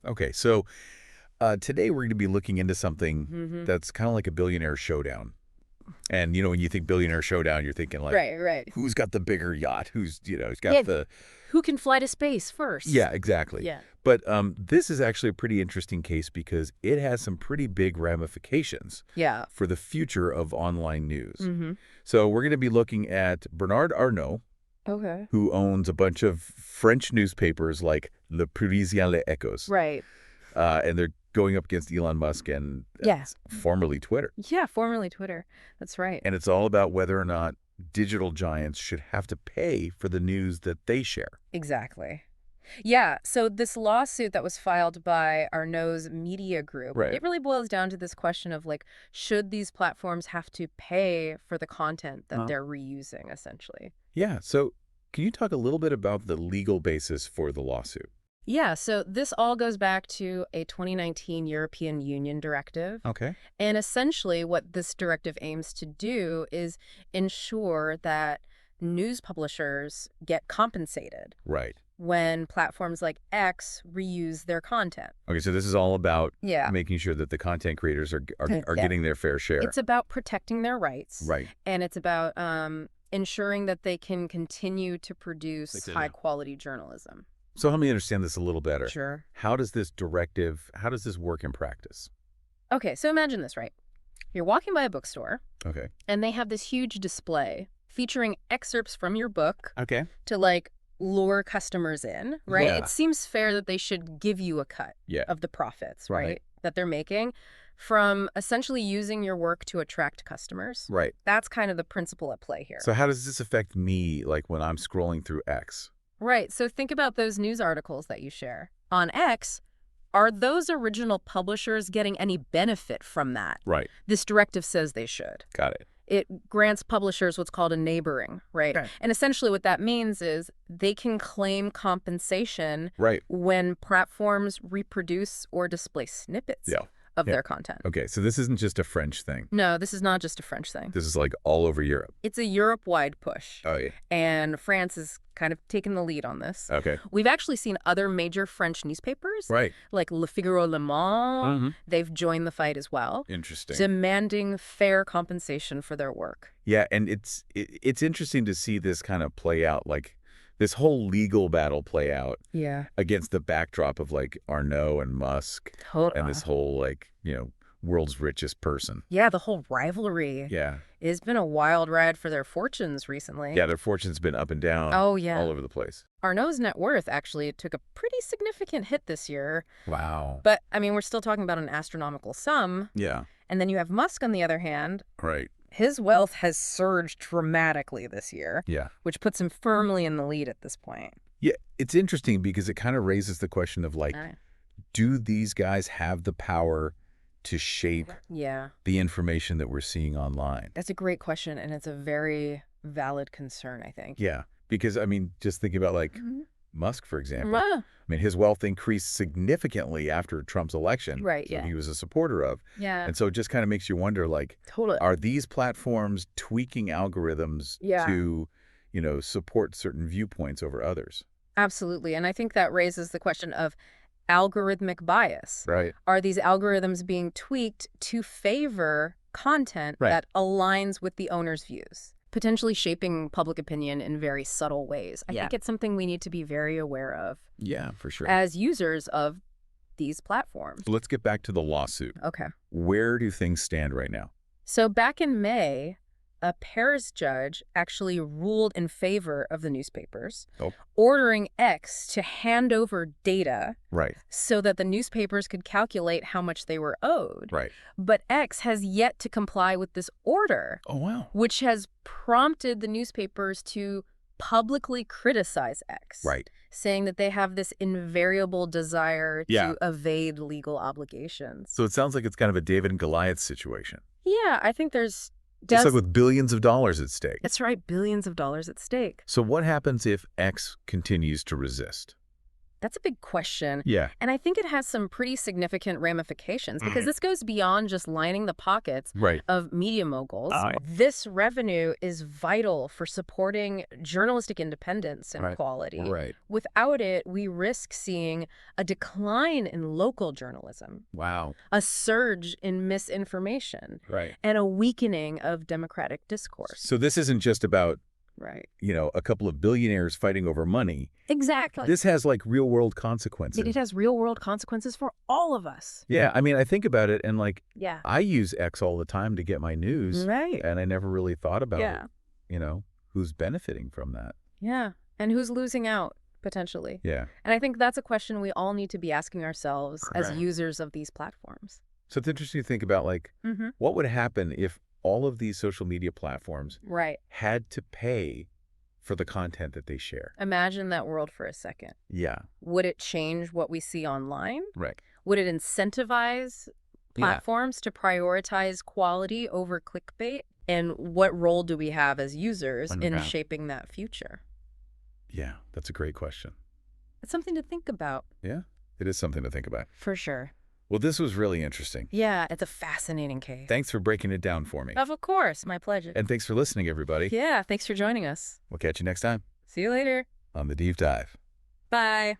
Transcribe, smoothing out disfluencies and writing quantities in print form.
Okay, so today we're going to be looking into something Hmm. that's kind of like a billionaire showdown. And, when you think billionaire showdown, you're thinking like, Right, right. who's got the bigger yacht? Who's got Yeah, the... who can fly to space Yeah, first? exactly. Yeah. But this is actually a pretty interesting case because it has some pretty big ramifications Yeah. for the future of online news. Hmm. So we're going to be looking at Bernard Arnault, Okay. who owns a bunch of French newspapers like Le Parisien, Les Echos. Right. And they're going up against Elon Musk and Yeah. formerly Twitter. Yeah, formerly Twitter. That's right. And it's all about whether or not digital giants should have to pay for the news that they share. Exactly. Yeah, so this lawsuit that was filed by Arnaud's media group, Right. it really boils down to this question of like, should these platforms have to pay for the content that Huh? they're reusing, essentially? Yeah. So can you talk a little bit about the legal basis for the lawsuit? Yeah, so this all goes back to a 2019 European Union directive. Okay. And essentially, what this directive aims to do is ensure that news publishers get compensated Right. when platforms like X reuse their content. Okay. So this is all about Yeah. making sure that the content creators are Yeah. getting their fair share. It's about protecting their rights, Right. and it's about ensuring that they can continue to produce Like the- high-quality journalism. So help me understand this a little better. Sure. How does this work in practice? Okay, so imagine this, right? You're walking by a bookstore, Okay. and they have this huge display featuring excerpts from your book Okay. to like lure customers in, right? Yeah. It seems fair that they should give you a cut Yeah. of the profits, Right. right? That they're making from essentially using your work to attract customers. Right. That's kind of the principle at play here. So how does this affect me, like when I'm scrolling through X? Right. So think about those news articles that you share on X. Are those original publishers getting any benefit from that? Right. This directive says they should. Got it. It grants publishers what's called a neighboring, right? Okay. And essentially what that means is they can claim compensation Right. when platforms reproduce or display snippets Yeah. of Yeah. their content. Okay. So this isn't just a French thing. No, this is not just a French thing. This is like all over Europe. It's a Europe-wide push. Oh, yeah. And France is kind of taking the lead on this. Okay. We've actually seen other major French newspapers, Right. like Le Figaro, Le Monde. Mm-hmm. They've joined the fight as well, Interesting. demanding fair compensation for their work. Yeah, and it's interesting to see this kind of play out, like this whole legal battle play out Yeah, against the backdrop of like Arnault and Musk totally. and this whole like, world's richest person. Yeah, the whole rivalry. Yeah. It's been a wild ride for their fortunes recently. Yeah, their fortune's been up and down Oh, yeah. all over the place. Arnault's net worth actually took a pretty significant hit this year. Wow. But, I mean, we're still talking about an astronomical sum. Yeah. And then you have Musk, on the other hand. Right. His wealth has surged dramatically this year, Yeah. which puts him firmly in the lead at this point. Yeah, it's interesting because it kind of raises the question of like, do these guys have the power to shape Yeah, the information that we're seeing online? that's a great question, and it's a very valid concern, I think. Yeah, because I mean, just thinking about like Mhm. Musk, for example. Ah, I mean, his wealth increased significantly after Trump's election. Right, so yeah. he was a supporter of. yeah, And so it just kind of makes you wonder, like, totally. are these platforms tweaking algorithms Yeah. to, support certain viewpoints over others? Absolutely. And I think that raises the question of algorithmic bias. Right. Are these algorithms being tweaked to favor content Right. that aligns with the owner's views, potentially shaping public opinion in very subtle ways? I think it's something we need to be very aware of Yeah, for sure. as users of these platforms. So let's get back to the lawsuit. Okay. Where do things stand right now? So back in May, a Paris judge actually ruled in favor of the newspapers, Oh. ordering X to hand over data Right. so that the newspapers could calculate how much they were owed. Right. But X has yet to comply with this order, Oh, wow. which has prompted the newspapers to publicly criticize X, Right. saying that they have this invariable desire Yeah. to evade legal obligations. So it sounds like it's kind of a David and Goliath situation. Yeah, I think there's... Just like with billions of dollars at stake. That's right, billions of dollars at stake. So what happens if X continues to resist? That's a big question. Yeah. And I think it has some pretty significant ramifications because this goes beyond just lining the pockets of media moguls. This revenue is vital for supporting journalistic independence and quality. Without it, we risk seeing a decline in local journalism. Wow. A surge in misinformation. And a weakening of democratic discourse. So this isn't just about a couple of billionaires fighting over money. Exactly. This has like real world consequences. It has real world consequences for all of us. Yeah. I mean, I think about it and like, I use X all the time to get my news. And I never really thought about, who's benefiting from that. Yeah. And who's losing out potentially. Yeah. And I think that's a question we all need to be asking ourselves as users of these platforms. So it's interesting to think about like, what would happen if all of these social media platforms had to pay for the content that they share. Imagine that world for a second. Yeah. Would it change what we see online? Right. Would it incentivize platforms to prioritize quality over clickbait? And what role do we have as users in shaping that future? Yeah, that's a great question. It's something to think about. Yeah, it is something to think about. For sure. Well, this was really interesting. Yeah, it's a fascinating case. Thanks for breaking it down for me. Of course. My pleasure. And thanks for listening, everybody. Yeah, thanks for joining us. We'll catch you next time. See you later. On The Deep Dive. Bye.